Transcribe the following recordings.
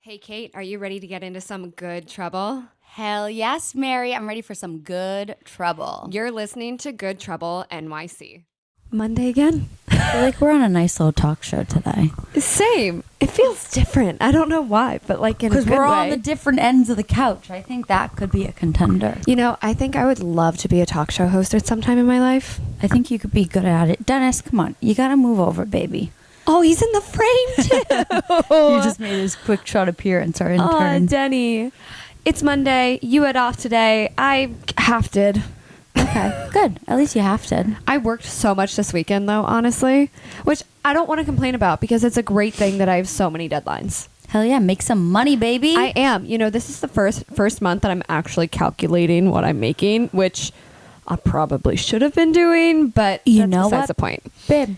Hey, Kate, are you ready to get into some good trouble? Hell yes, Mary. I'm ready for some good trouble. You're listening to Good Trouble NYC. Monday again? I feel like we're on a nice little talk show today. Same. It feels different. I don't know why, but like in a good way. Because we're all on the different ends of the couch. I think that could be a contender. You know, I think I would love to be a talk show host at some time in my life. I think you could be good at it. Dennis, come on. You got to move over, baby. Oh, he's in the frame too. You just made his quick shot appearance, our intern. Oh, Denny. It's Monday. You had off today. I hafted. Okay, good. At least you hafted. I worked so much this weekend, though, honestly, which I don't want to complain about because it's a great thing that I have so many deadlines. Hell yeah, make some money, baby. I am. You know, this is the first month that I'm actually calculating what I'm making, which I probably should have been doing, but you that's know besides what? the point. Babe,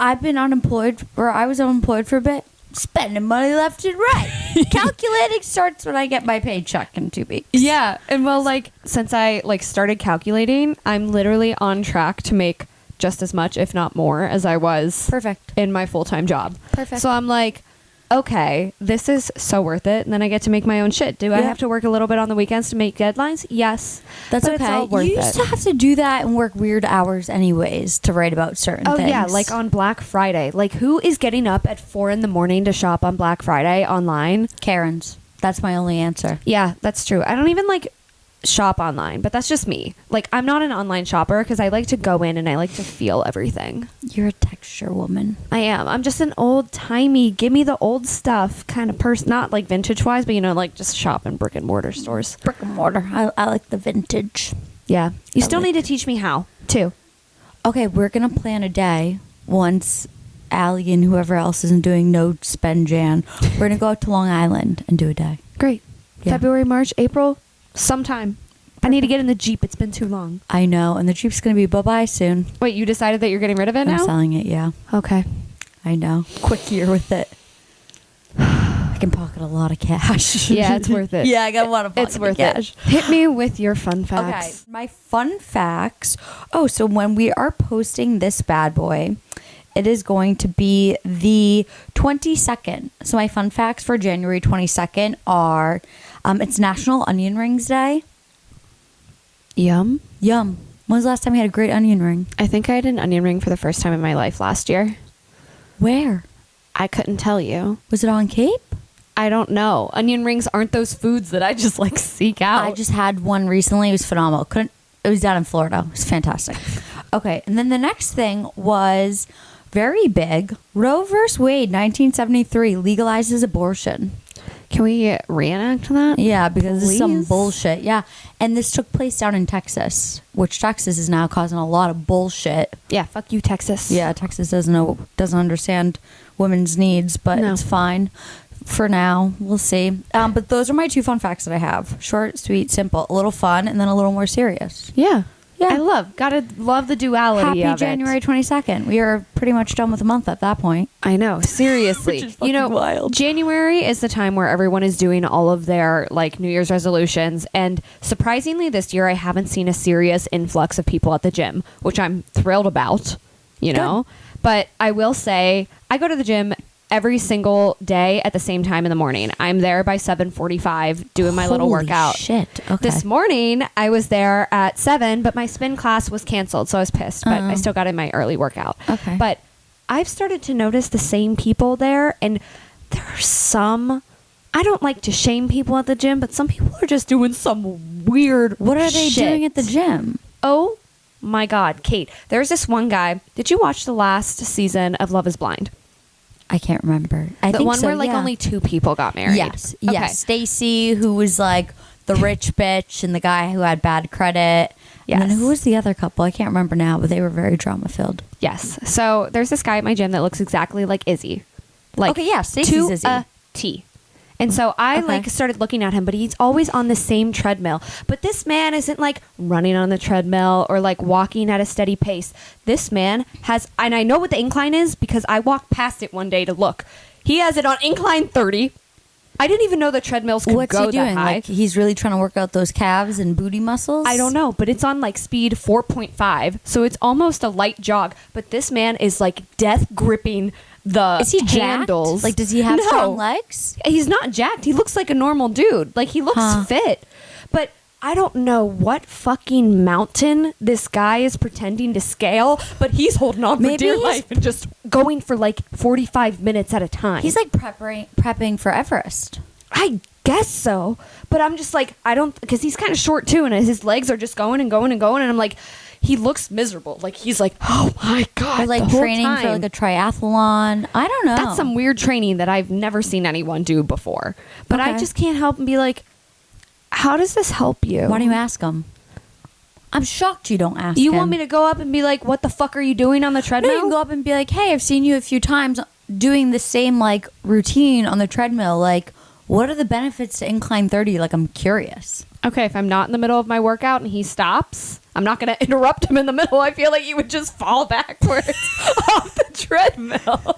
I've been unemployed, or I was unemployed for a bit, spending money left and right. Calculating starts when I get my paycheck in 2 weeks. Yeah, and well, like, since I started calculating, I'm literally on track to make just as much, if not more, as I was Perfect. in my full-time job. Perfect. So I'm like, okay, this is so worth it. And then I get to make my own shit. Do I have to work a little bit on the weekends to make deadlines? Yes. That's but okay. It's all worth you used to have to do that and work weird hours anyways to write about certain things. Oh, yeah, like on Black Friday. Like, who is getting up at 4 a.m. to shop on Black Friday online? Karens. That's my only answer. Yeah, that's true. I don't even, shop online, but that's just me. Like, I'm not an online shopper because I like to go in and I like to feel everything. You're a texture woman. I am. I'm just an old-timey, give me the old stuff kind of person. Not, like, vintage-wise, but, just shop in brick-and-mortar stores. Brick and mortar. I like the vintage. Yeah. You still need to teach me how, too. Okay, we're going to plan a day once Allie and whoever else isn't doing no spend Jan. We're going to go out to Long Island and do a day. Great. Yeah. February, March, April, sometime. I need to get in the Jeep. It's been too long. I know, and the Jeep's going to be bye-bye soon. Wait, you decided that you're getting rid of it now? I'm selling it, yeah. Okay. I know. Quick year with it. I can pocket a lot of cash. Yeah, it's worth it. Yeah, I got a lot of pocket It's worth cash. it. Hit me with your fun facts. Okay, my fun facts. Oh, so when we are posting this bad boy, it is going to be the 22nd. So my fun facts for January 22nd are, it's National Onion Rings Day. Yum. Yum. When was the last time you had a great onion ring? I think I had an onion ring for the first time in my life last year. Where? I couldn't tell you. Was it on Cape? I don't know. Onion rings aren't those foods that I just seek out. I just had one recently. It was phenomenal. It was down in Florida. It was fantastic. Okay, and then the next thing was very big. Roe vs. Wade, 1973, legalizes abortion. Can we reenact that? Yeah, because this is some Please? bullshit. Yeah, and this took place down in Texas, which Texas is now causing a lot of bullshit. Yeah, fuck you, Texas. Yeah, Texas doesn't understand women's needs, but No. it's fine for now. We'll see. But those are my 2 fun facts that I have. Short, sweet, simple, a little fun, and then a little more serious. Yeah. Yeah. I gotta love the duality Happy of January it. 22nd. We are pretty much done with the month at that point. I know, seriously. Which is fucking wild. January is the time where everyone is doing all of their New Year's resolutions, and surprisingly this year I haven't seen a serious influx of people at the gym, which I'm thrilled about, know. But I will say I go to the gym every single day at the same time in the morning. I'm there by 7:45 doing my little Holy workout. shit. Okay. This morning I was there at 7, but my spin class was canceled, so I was pissed, but I still got in my early workout. Okay. But I've started to notice the same people there, and there are some, I don't like to shame people at the gym, but some people are just doing some weird What are they shit. doing at the gym? Oh my God, Kate. There's this one guy. Did you watch the last season of Love is Blind? I can't remember. I The think one so, where yeah. only 2 people got married. Yes. Okay. Yes. Stacy, who was the rich bitch, and the guy who had bad credit. Yes. And then who was the other couple? I can't remember now, but they were very drama filled. Yes. So there's this guy at my gym that looks exactly like Izzy. Okay, yeah, Stacey's to Izzy. a T. And so I Okay. started looking at him, but he's always on the same treadmill. But this man isn't running on the treadmill or walking at a steady pace. This man has, and I know what the incline is because I walked past it one day to look. He has it on incline 30. I didn't even know the treadmills could What's go he doing? that high. He's really trying to work out those calves and booty muscles? I don't know, but it's on speed 4.5, so it's almost a light jog. But this man is death gripping the Is he handles. jacked? Like, does he have No. strong legs? He's not jacked. He looks like a normal dude. Like, he looks fit. But I don't know what fucking mountain this guy is pretending to scale, but he's holding on for Maybe dear he's- life and just going for like 45 minutes at a time. He's like prepping for Everest. I guess so. But I'm just like, I don't, because he's kind of short too, and his legs are just going and going and going. And I'm like, he looks miserable. Like, he's like, oh my God. Or like the whole training for time. like a triathlon. I don't know. That's some weird training that I've never seen anyone do before. But I Okay. just can't help and be like, how does this help you? Why don't you ask him? I'm shocked you don't ask You him. want me to go up and be like, what the fuck are you doing on the No, treadmill? you can go up and be like, hey, I've seen you a few times doing the same like routine on the treadmill. Like, what are the benefits to incline 30? Like, I'm curious. Okay, if I'm not in the middle of my workout and he stops, I'm not going to interrupt him in the middle. I feel like you would just fall backwards off the treadmill.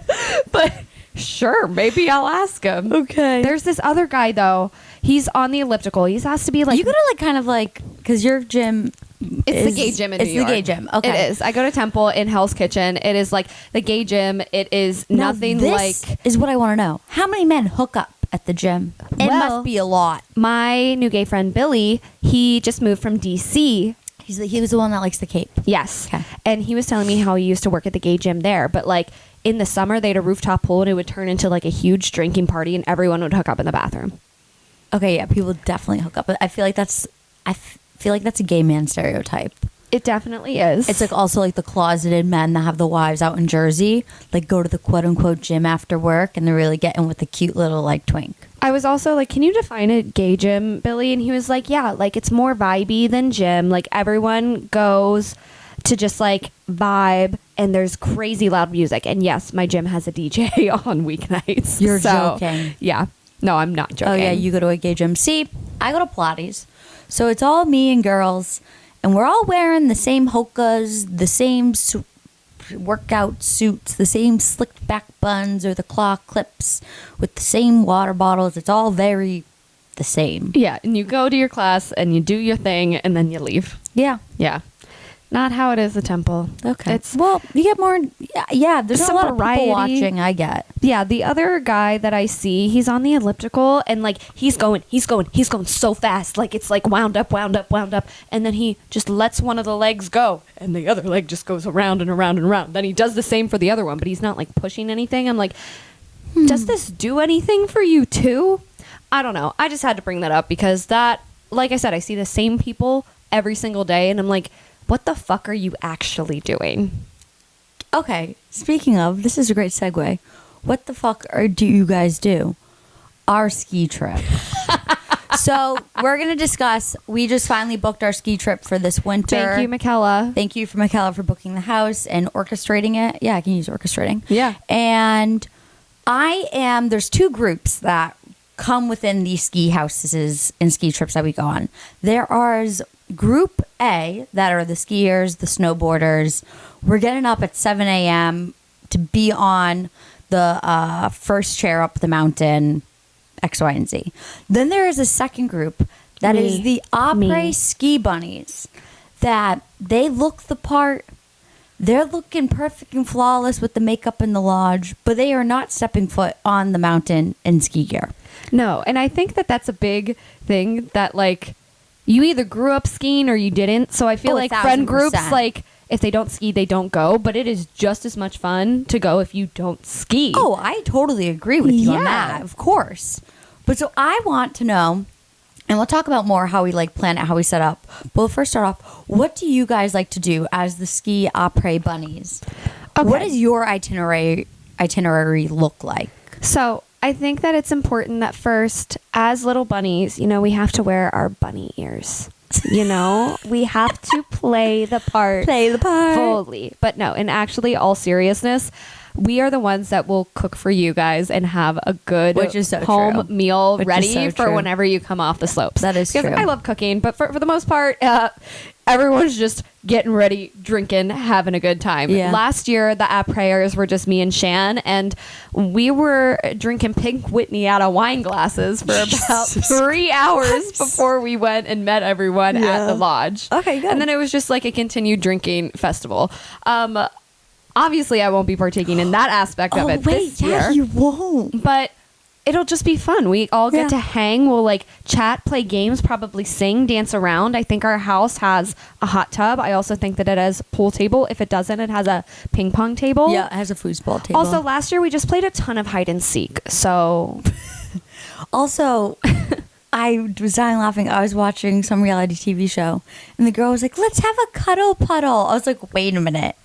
But sure, maybe I'll ask him. Okay. There's this other guy, though. He's on the elliptical. He has to be like... You gotta like kind of like, because your gym It's the gay gym in New York. It's the gay gym. Okay. It is. I go to Temple in Hell's Kitchen. It is like the gay gym. It is Now, nothing this like... is what I want to know. How many men hook up at the gym? It Well- must be a lot. My new gay friend, Billy, he just moved from D.C. He was the one that likes the cape. Yes. Okay. And he was telling me how he used to work at the gay gym there. But like in the summer, they had a rooftop pool and it would turn into like a huge drinking party and everyone would hook up in the bathroom. Okay, yeah, people definitely hook up. But I feel like that's a gay man stereotype. It definitely is. It's like also like the closeted men that have the wives out in Jersey, like go to the quote unquote gym after work and they're really getting with the cute little like twink. I was also like, can you define a gay gym, Billy? And he was like, yeah, like it's more vibey than gym. Like everyone goes to just like vibe and there's crazy loud music. And yes, my gym has a DJ on weeknights. You're So, joking. Yeah. No, I'm not joking. Oh yeah, you go to a gay gym. See, I go to Pilates. So it's all me and girls and we're all wearing the same hokas, the same workout suits, the same slicked back buns or the claw clips with the same water bottles. It's all very the same. Yeah. And you go to your class and you do your thing and then you leave. Yeah. Yeah. Not how it is at Temple. Okay. It's Well, you get more. Yeah, there's Some a lot of variety. people watching. I get. yeah, the other guy that I see, he's on the elliptical and like he's going so fast. Like it's like wound up. And then he just lets one of the legs go and the other leg just goes around and around and around. Then he does the same for the other one, but he's not like pushing anything. I'm like, does this do anything for you too? I don't know. I just had to bring that up because that, like I said, I see the same people every single day and I'm like, what the fuck are you actually doing? Okay. Speaking of, this is a great segue. What the fuck do you guys do? Our ski trip. So we're gonna discuss. We just finally booked our ski trip for this winter. Thank you, Michaela. Thank you for Michaela for booking the house and orchestrating it. Yeah, I can use orchestrating. Yeah. And there's two groups that come within these ski houses and ski trips that we go on. There are Group A, that are the skiers, the snowboarders. We're getting up at 7 a.m. to be on the first chair up the mountain, X, Y, and Z. Then there is a second group that is the Aprés ski bunnies, that they look the part. They're looking perfect and flawless with the makeup in the lodge, but they are not stepping foot on the mountain in ski gear. No, and I think that that's a big thing that like you either grew up skiing or you didn't. So I feel like friend groups, 1000%. like if they don't ski, they don't go. But it is just as much fun to go if you don't ski. Oh, I totally agree with you on Yeah. that. Of course. But so I want to know, and we'll talk about more how we like plan it, how we set up. But we'll first start off, what do you guys like to do as the ski après bunnies? Okay. What does your itinerary look like? So I think that it's important that first, as little bunnies, you know, we have to wear our bunny ears. You know, we have to play the part. Play the part. Fully. But no, in actually all seriousness, we are the ones that will cook for you guys and have a good Which is so home true. meal Which is ready so for true. whenever you come off the slopes. That is because true. I love cooking, but for the most part, everyone's just getting ready, drinking, having a good time. Yeah. Last year, the Aprés were just me and Shan, and we were drinking Pink Whitney out of wine glasses for about 3 hours before we went and met everyone at the lodge. Okay, good. And then it was just like a continued drinking festival. obviously I won't be partaking in that aspect of it this year. You won't. But it'll just be fun. We all get to hang. We'll like chat, play games, probably sing, dance around. I think our house has a hot tub. I also think that it has a pool table. If it doesn't, it has a ping pong table. Yeah, it has a foosball table. Also, last year we just played a ton of hide and seek. So also, I was dying laughing. I was watching some reality TV show, and the girl was like, let's have a cuddle puddle. I was like, wait a minute.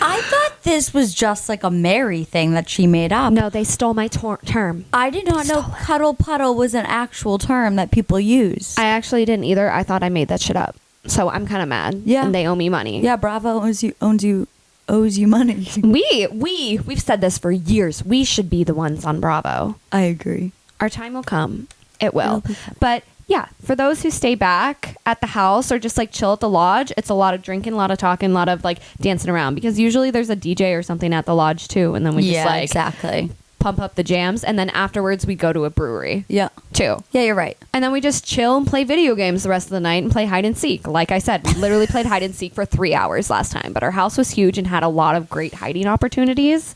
I thought this was just like a Mary thing that she made up. no, they stole my term. I did not know cuddle puddle was an actual term that people use. I actually didn't either. I thought I made that shit up. So I'm kind of mad. Yeah. And they owe me money. Yeah, Bravo owes you money. We've said this for years. We should be the ones on Bravo. I agree. Our time will come. It will. It'll be fun. But yeah, for those who stay back at the house or just like chill at the lodge, it's a lot of drinking, a lot of talking, a lot of like dancing around, because usually there's a DJ or something at the lodge too. And then we just like exactly pump up the jams. And then afterwards we go to a brewery too. Yeah, you're right. And then we just chill and play video games the rest of the night and play hide and seek. Like I said, we literally played hide and seek for 3 hours last time, but our house was huge and had a lot of great hiding opportunities.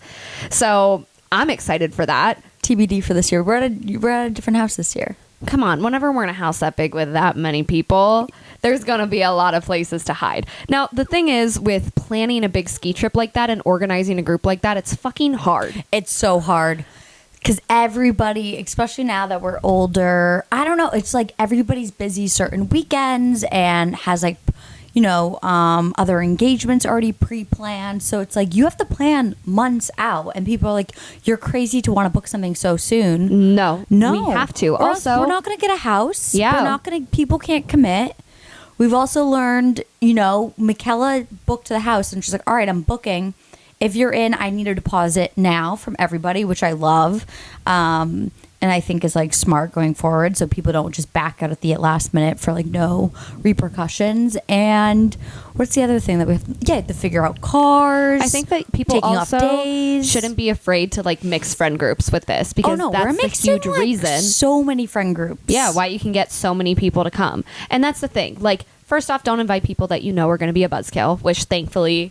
So I'm excited for that. TBD for this year. We're at a different house this year. Come on, whenever we're in a house that big with that many people, there's going to be a lot of places to hide. Now, the thing is, with planning a big ski trip like that and organizing a group like that, it's fucking hard. It's so hard because everybody, especially now that we're older, I don't know, it's like everybody's busy certain weekends and has like, you know, other engagements already pre-planned. So it's like you have to plan months out, and people are like, you're crazy to want to book something so soon. No, we have to. Or else also, we're not going to get a house. Yeah. We're not going to, people can't commit. We've also learned, you know, Michaela booked the house and she's like, all right, I'm booking. If you're in, I need a deposit now from everybody, which I love. And I think is like smart going forward, so people don't just back out at the last minute for like no repercussions. And what's the other thing that we have to figure out cars. I think that people taking also off days. shouldn't be afraid to like mix friend groups with this, because we're that's the mixing, huge like, reason. So many friend groups. Yeah, why you can get so many people to come. And that's the thing. Like, first off, don't invite people that you know are going to be a buzzkill, which thankfully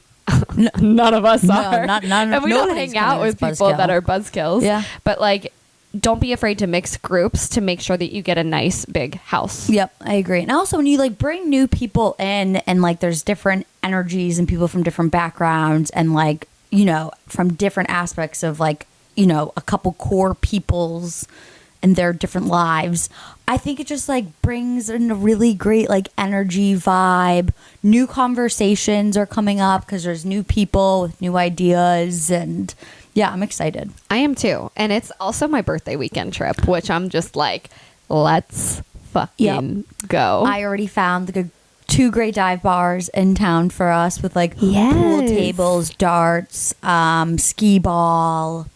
none of us are. And we don't hang out with people that are buzzkills. Yeah. But like, don't be afraid to mix groups to make sure that you get a nice big house. Yep, I agree. And also when you like bring new people in and like there's different energies and people from different backgrounds and like, you know, from different aspects of like, you know, a couple core peoples and their different lives, I think it just like brings in a really great like energy vibe. New conversations are coming up because there's new people with new ideas, and yeah, I'm excited. I am too. And it's also my birthday weekend trip, which I'm just like, let's fucking go. I already found the 2 great dive bars in town for us with like pool tables, darts, skee ball.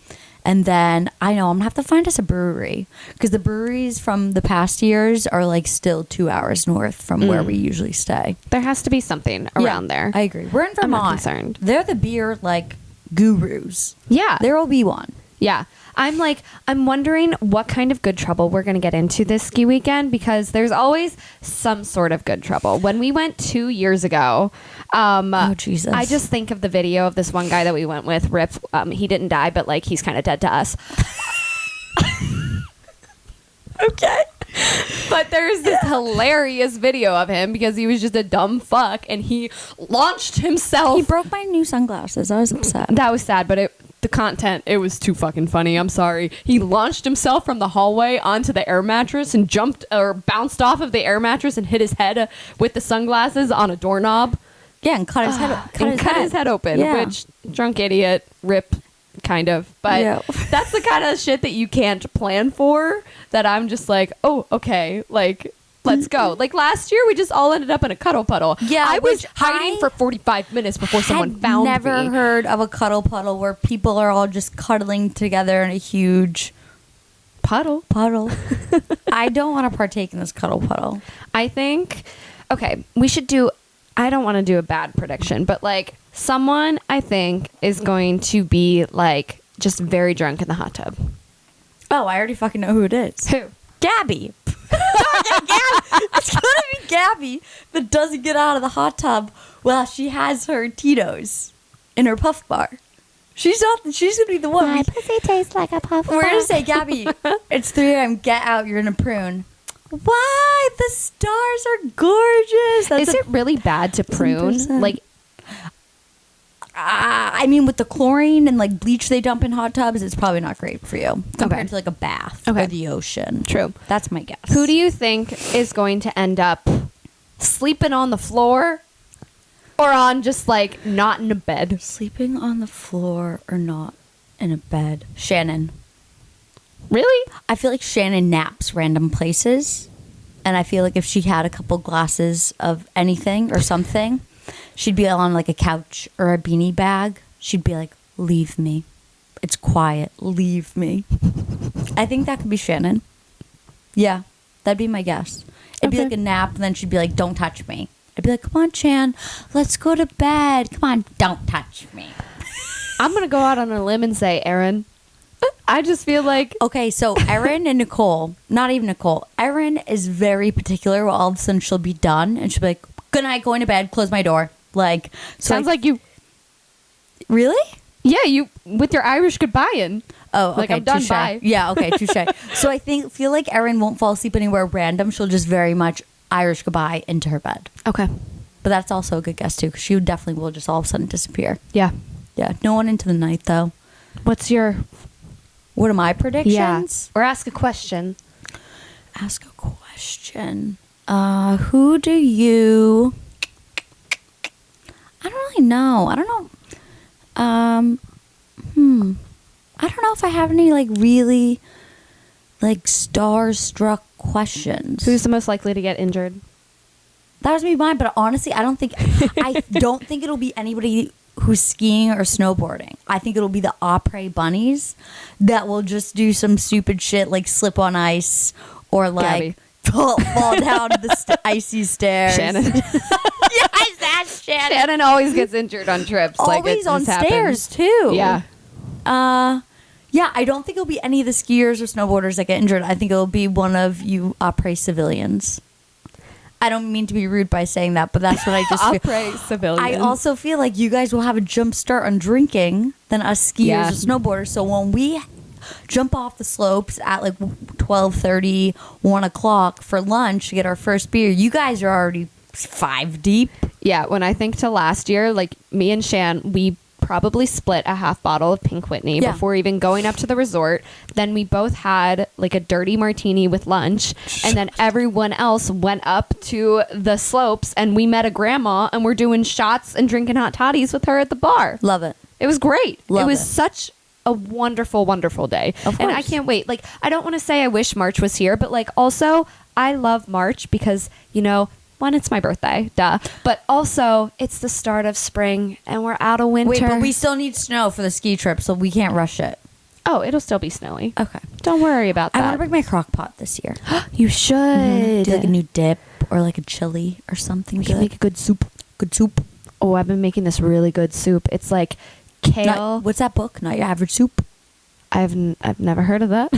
And then I know I'm gonna have to find us a brewery, because the breweries from the past years are like still 2 hours north from where we usually stay. There has to be something around there. I agree. We're in Vermont. I'm not concerned. They're the beer like gurus. Yeah. There will be one. Yeah. I'm wondering what kind of good trouble we're going to get into this ski weekend, because there's always some sort of good trouble. When we went 2 years ago, oh, Jesus. I just think of the video of this one guy that we went with, Rip. He didn't die, but like he's kind of dead to us. Okay. But there's this hilarious video of him because he was just a dumb fuck and he launched himself. He broke my new sunglasses. I was upset. That was sad, but the content, it was too fucking funny. I'm sorry. He launched himself from the hallway onto the air mattress and jumped or bounced off of the air mattress and hit his head with the sunglasses on a doorknob. Yeah, and cut his head. Cut his head open, Yeah. which drunk idiot, Rip, kind of. But Yeah. that's the kind of shit that you can't plan for, that I'm just like, oh, okay, like, let's go. Like last year, we just all ended up in a cuddle puddle. Yeah, I was which hiding for 45 minutes before someone found me. Never heard of a cuddle puddle where people are all just cuddling together in a huge puddle. I don't want to partake in this cuddle puddle. I think, okay, we should do, I don't want to do a bad prediction, but like someone I think is going to be like just very drunk in the hot tub. Oh, I already fucking know who it is. Who? Gabby. It's gonna be Gabby that doesn't get out of the hot tub while she has her Tito's in her Puff Bar. She's gonna be the one. My pussy tastes like a puff We're bar. gonna say, Gabby, it's 3 a.m. Get out. You're gonna prune. Why? The stars are gorgeous. Is it really bad to prune? 100%. Like, I mean, with the chlorine and like bleach they dump in hot tubs, it's probably not great for you compared to like a bath or the ocean. True. That's my guess. who do you think is going to end up sleeping on the floor or on just like not in a bed? Sleeping on the floor or not in a bed? Shannon. Really? I feel like Shannon naps random places. And I feel like if she had a couple glasses of anything or something, she'd be on like a couch or a beanie bag. She'd be like, leave me. It's quiet. Leave me. I think that could be Shannon. Yeah, that'd be my guess. It'd be Okay. like a nap, and then she'd be like, don't touch me. I'd be like, come on, Chan, let's go to bed. Come on, don't touch me. I'm going to go out on a limb and say, Erin, I just feel like Okay, so Erin and Nicole, not even Nicole, Erin is very particular where all of a sudden she'll be done, and she'll be like, good night, going to bed, close my door. Like, so sounds like you, really? yeah, you, with your Irish goodbye-in. Oh, okay. Like, I'm done, touche. bye. Yeah, okay, touche. So I feel like Erin won't fall asleep anywhere random. She'll just very much Irish goodbye into her bed. Okay. But that's also a good guess too, because she definitely will just all of a sudden disappear. Yeah. Yeah, no one into the night though. What's your... What are my predictions? Or ask a question. Ask a question. Who do you? I don't really know. I don't know. I don't know if I have any like really like star-struck questions. Who's the most likely to get injured? That was me mine, but honestly, I don't think it'll be anybody who's skiing or snowboarding. I think it'll be the Aprés bunnies that will just do some stupid shit like slip on ice or like fall down the icy stairs. Shannon. Yes, that's Shannon. Shannon always gets injured on trips. Always on just stairs happens. too. Yeah. Yeah, I don't think it'll be any of the skiers or snowboarders that get injured. I think it'll be one of you Aprés civilians. I don't mean to be rude by saying that, but that's what I just feel. Aprés civilians. I also feel like you guys will have a jump start on drinking than us skiers or snowboarders. So when we jump off the slopes at like 12:30, 1 o'clock for lunch to get our first beer, you guys are already 5 deep. Yeah, when I think to last year, like me and Shan, we probably split a half bottle of Pink Whitney before even going up to the resort. Then we both had like a dirty martini with lunch, and then everyone else went up to the slopes, and we met a grandma, and we're doing shots and drinking hot toddies with her at the bar. Love it. It was great. Love it was it. such a wonderful, wonderful day. Of And I course. can't wait. Like, I don't want to say I wish March was here, but like also I love March because, you know, one, it's my birthday, duh. But also it's the start of spring and we're out of winter. Wait, but we still need snow for the ski trip, so we can't rush it. Oh, it'll still be snowy. Okay. Don't worry about I that. want to bring my crock pot this year. You should. Do like a new dip or like a chili or something. We can make a good soup. good soup. Oh, I've been making this really good soup. It's like kale. What's that book? Not Your Average Soup. I've never heard of that.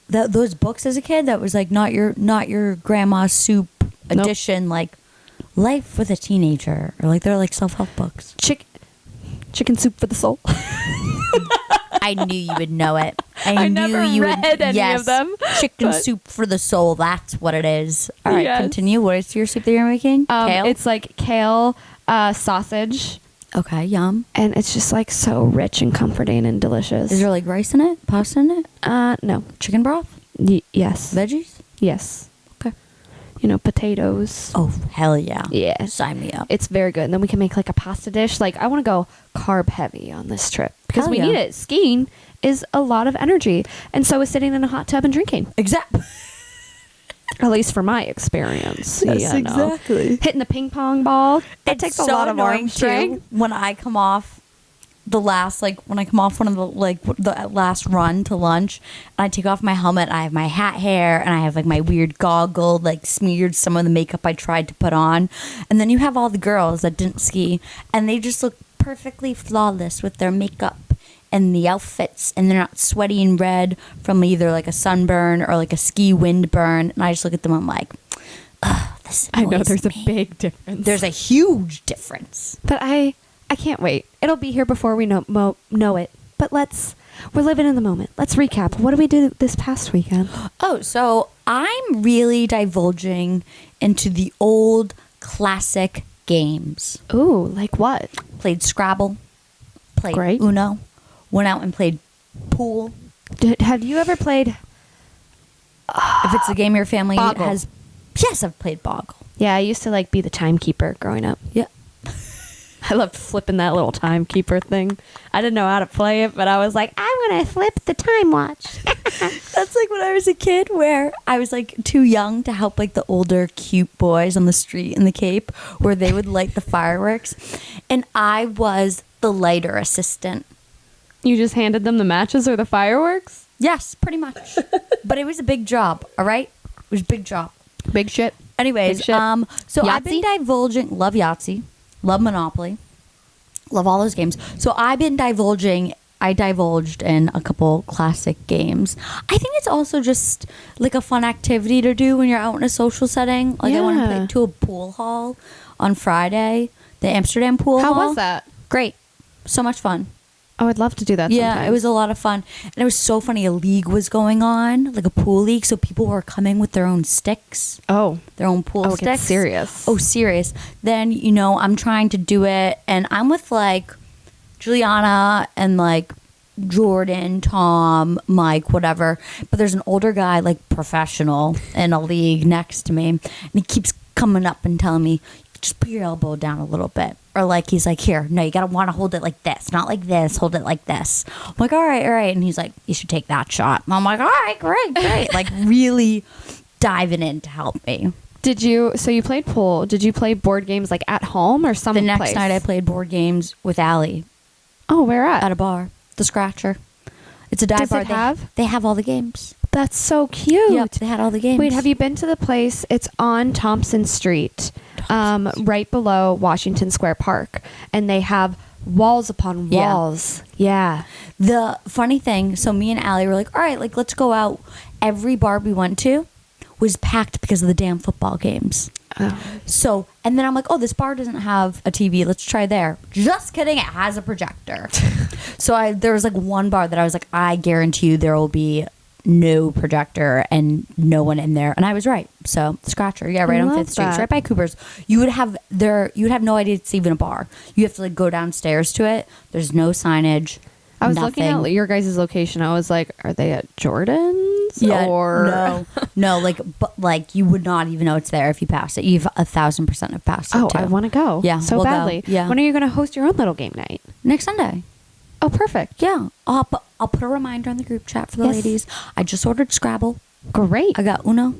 Those books as a kid that was like not your grandma's soup edition, like life with a teenager, or like they're like self-help books. Chicken soup for the soul. I knew you would know it. I never read any of them, Chicken but- soup for the soul. That's what it is. All right, Yes. continue. What is your soup that you're making? Kale. It's like kale, sausage, okay. Yum. and it's just like so rich and comforting and delicious. Is there like rice in it? Pasta in it? No. Chicken broth? Yes. Veggies? Yes. Okay. You know, potatoes. Oh hell yeah! Yeah. Sign me up. It's very good. And then we can make like a pasta dish. Like, I want to go carb heavy on this trip because Hell we yeah. need it. Skiing is a lot of energy. And so is sitting in a hot tub and drinking, Exactly. at least for my experience. Yes, you know. exactly. Hitting the ping pong ball. That It's takes a so lot of annoying, arm strength. too, when I come off when I come off one of the last run to lunch, and I take off my helmet, I have my hat hair, and I have like my weird goggle, like smeared some of the makeup I tried to put on. And then you have all the girls that didn't ski, and they just look perfectly flawless with their makeup and the outfits, and they're not sweaty and red from either like a sunburn or like a ski wind burn. And I just look at them, I'm like, ugh, this I know annoys there's me. a big difference. There's a huge difference. But I I can't wait. It'll be here before we know it. But we're living in the moment. Let's recap. What did we do this past weekend? Oh, so I'm really divulging into the old classic games. Ooh, like what? Played Scrabble, played Great. Uno, went out and played pool. Have you ever played? If it's a game your family Boggle. has. Yes, I've played Boggle. Yeah, I used to like be the timekeeper growing up. Yeah. I loved flipping that little timekeeper thing. I didn't know how to play it, but I was like, I'm going to flip the time watch. That's like when I was a kid, where I was like too young to help like the older cute boys on the street in the Cape, where they would light the fireworks. And I was the lighter assistant. You just handed them the matches or the fireworks? Yes, pretty much. But it was a big job, all right? It was a big job. Big shit. Anyways, Big shit. so I've been Yahtzee? divulging, love Yahtzee, love Monopoly, love all those games. So I've been I divulged in a couple classic games. I think it's also just like a fun activity to do when you're out in a social setting. Like I went Yeah. to a pool hall on Friday, the Amsterdam pool hall. How was that? Great. So much fun. I would love to do that Yeah, sometime. it was a lot of fun. And it was so funny. A league was going on, like a pool league. So people were coming with their own sticks, Oh. their own pool Oh, it sticks. gets serious. Oh, serious. Then, I'm trying to do it. And I'm with like Juliana and like Jordan, Tom, Mike, whatever. But there's an older guy, like professional, in a league next to me. And he keeps coming up and telling me, just put your elbow down a little bit. Or like, he's like, here, no, you got to want to hold it like this, not like this, hold it like this. I'm like, all right. And he's like, you should take that shot. And I'm like, all right, great. Like really diving in to help me. So you played pool. Did you play board games like at home or some The next place? night I played board games with Allie Oh, where at? at a bar, the Scratcher. It's a dive Does bar. it have? They have all the games. That's so cute. Yep, they had all the games. Wait, have you been to the place? It's on Thompson Street, right below Washington Square Park, and they have walls upon Yeah. walls. Yeah. The funny thing, so me and Allie were like, all right, like let's go out. Every bar we went to was packed because of the damn football games. Oh. So, and then I'm like, oh, this bar doesn't have a TV. Let's try there. Just kidding. It has a projector. So there was like one bar that I was like, I guarantee you there will be no projector and no one in there. And I was right. So Scratcher. Yeah, right on love 5th Street. It's that. right by Cooper's. You would have no idea it's even a bar. You have to like go downstairs to it. There's no signage. I was nothing. looking at your guys' location. I was like, are they at Jordan's? Yeah, Or no, like you would not even know it's there if you passed it. You've 1,000% have passed it. Oh, too. I want to go. Yeah, so we'll go. badly. Yeah. When are you going to host your own little game night? Next Sunday. Oh, perfect. Yeah, I'll put a reminder on the group chat for the Yes. ladies. I just ordered Scrabble. Great. I got Uno.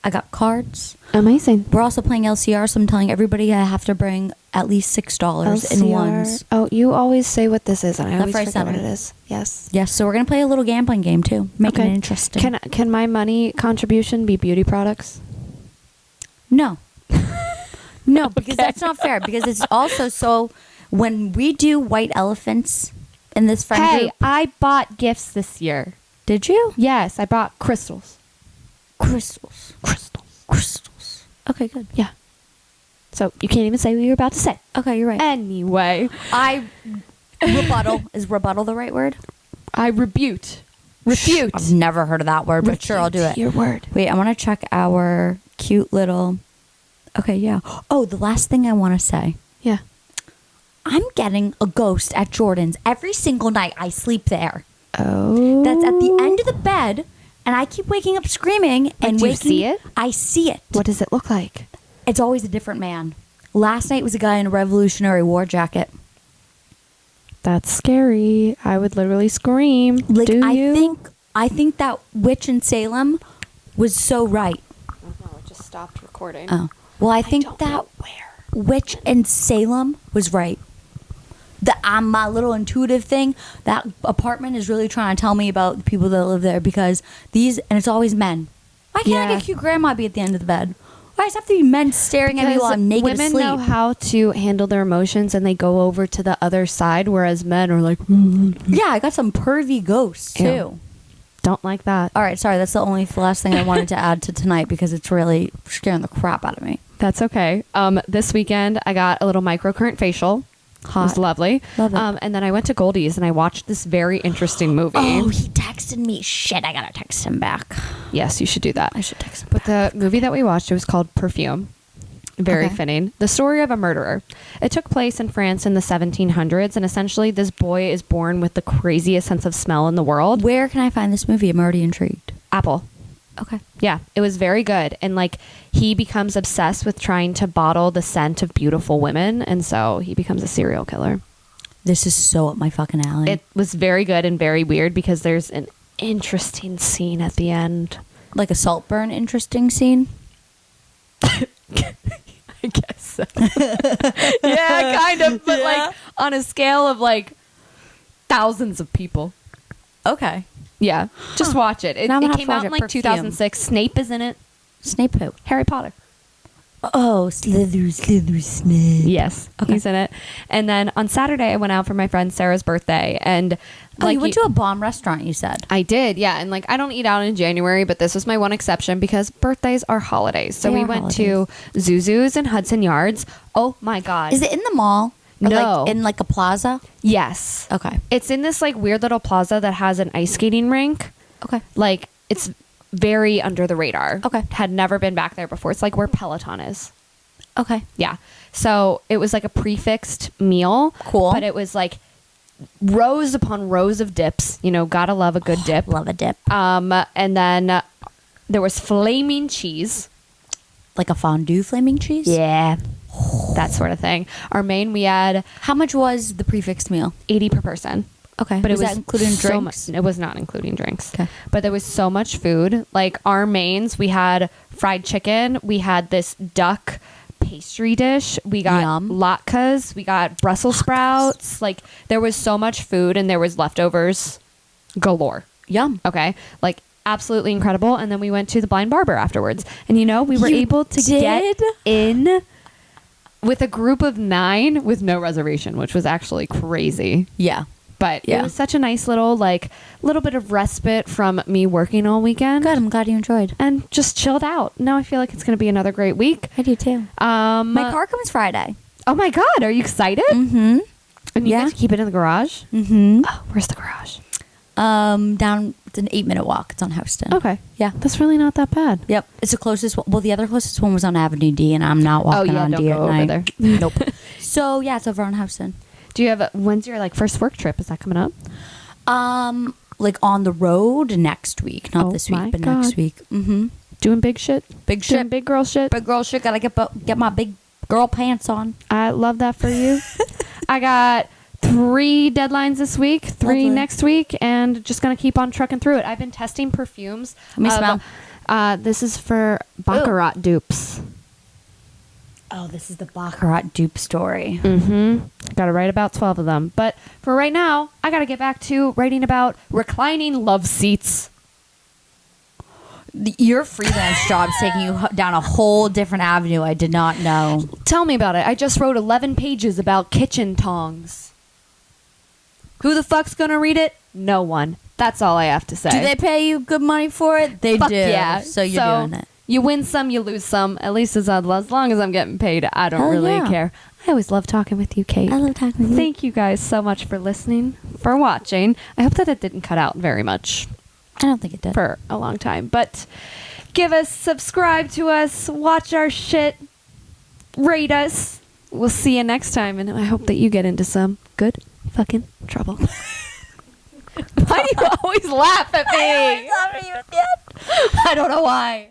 I got cards. Amazing. We're also playing LCR, so I'm telling everybody I have to bring at least $6 in ones. Oh, you always say what this is, and I Left, always right, forget what center. it is. Yes. Yes, so we're gonna play a little gambling game too, making it interesting. Can my money contribution be beauty products? No. No, because that's not fair. Because it's also so when we do white elephants in this friend Hey, group. I bought gifts this year. Did you? Yes, I bought crystals. Crystals. Okay, good. Yeah. So you can't even say what you were about to say. Okay, you're right. Anyway, Rebuttal. Is rebuttal the right word? I refute. I've never heard of that word, but sure, I'll do it. Your word. Wait, I want to check our cute little. Okay, yeah. Oh, the last thing I want to say. Yeah. I'm getting a ghost at Jordan's every single night I sleep there. Oh. That's at the end of the bed, and I keep waking up screaming. And do you see it? I see it. What does it look like? It's always a different man. Last night was a guy in a Revolutionary War jacket. That's scary. I would literally scream. Like Do you? I think that witch in Salem was so right. No, it just stopped recording. Oh. Well, I think don't that know where. witch in Salem was right. My little intuitive thing, that apartment is really trying to tell me about the people that live there because and it's always men. Why can't Yeah. a cute grandma be at the end of the bed? Why does it have to be men staring at me while I'm naked women asleep? know how to handle their emotions and they go over to the other side, whereas men are like, Yeah, I got some pervy ghosts too. Ew. Don't like that. All right, sorry, that's the last thing I wanted to add to tonight because it's really scaring the crap out of me. That's okay. This weekend I got a little microcurrent facial. It was lovely. Love it. And then I went to Goldie's and I watched this very interesting movie. Oh, he texted me. Shit, I gotta text him back. Yes, you should do that. I should text him But the movie that we watched, it was called Perfume. Very fitting. The story of a murderer. It took place in France in the 1700s, and essentially this boy is born with the craziest sense of smell in the world. Where can I find this movie? I'm already intrigued. Apple. Okay. Yeah, it was very good. And like he becomes obsessed with trying to bottle the scent of beautiful women, and so he becomes a serial killer. This is so up my fucking alley. It was very good and very weird because there's an interesting scene at the end. Like a Saltburn interesting scene? I guess so. Yeah, kind of. But like on a scale of like thousands of people. Okay. Yeah. Just watch it. It Now I'm gonna have came to out watch in it. like Perfume. 2006. Snape is in it. Snape who? Harry Potter. Oh, Slither Snape. Yes. Okay. He's in it. And then on Saturday, I went out for my friend Sarah's birthday. And Oh, you went to a bomb restaurant, you said. I did, yeah. And like I don't eat out in January, but this was my one exception because birthdays are holidays. So They we are went to Zuzu's in Hudson Yards. Oh my God. Is it in the mall? Or No. Like in like a plaza? Yes. Okay. It's in this like weird little plaza that has an ice skating rink. Okay. Like it's very under the radar. Okay. Had never been back there before. It's like where Peloton is. Okay. Yeah. So it was like a prefixed meal. Cool. But it was like rows upon rows of dips. You know, gotta love a good dip. Love a dip. And then there was flaming cheese. Like a fondue flaming cheese? Yeah. That sort of thing. Our main, we had How much was the prefixed meal? 80 per person. Okay. But was it was that including so drinks? It was not including drinks. Okay. But there was so much food. Like our mains, we had fried chicken. We had this duck pastry dish. We got Yum. latkes. We got Brussels sprouts. Like there was so much food and there was leftovers galore. Yum. Okay. Like absolutely incredible. And then we went to the Blind Barber afterwards. And you know, we were You able to get did? in with a group of 9 with no reservation, which was actually crazy. Yeah. But Yeah. it was such a nice little bit of respite from me working all weekend. Good. I'm glad you enjoyed. And just chilled out. Now I feel like it's going to be another great week. I do too. My car comes Friday. Oh my God. Are you excited? Mm-hmm. And you Yeah. get to keep it in the garage? Mm-hmm. Oh, where's the garage? Down, it's an 8-minute walk. It's on Houston. Okay. Yeah. That's really not that bad. Yep. It's the closest one. Well, the other closest one was on Avenue D, and I'm not walking on don't D go at over night. there. Nope. So, yeah, it's over on Houston. Do you have when's your first work trip? Is that coming up? Like on the road next week. Not Oh this my week, but God. next week. Mm-hmm. Doing big shit? Big Doing shit. big girl shit? Big girl shit. Gotta get my big girl pants on. I love that for you. I got 3 deadlines this week, 3 Lovely. next week, and just gonna keep on trucking through it. I've been testing perfumes. Let me smell. This is for Baccarat dupes. Oh, this is the Baccarat dupe story. Mm-hmm. Got to write about 12 of them. But for right now, I got to get back to writing about reclining love seats. Your freelance job's taking you down a whole different avenue I did not know. Tell me about it. I just wrote 11 pages about kitchen tongs. Who the fuck's gonna read it? No one. That's all I have to say. Do they pay you good money for it? They Fuck do. yeah. So you're doing it. You win some, you lose some. At least as long as I'm getting paid, I don't Hell really yeah. care. I always love talking with you, Kate. I love talking with you. Thank you guys so much for listening, for watching. I hope that it didn't cut out very much I don't think it did. for a long time. But give us, subscribe to us, watch our shit, rate us. We'll see you next time, and I hope that you get into some good fucking trouble. Why do you always laugh at me? I don't know why.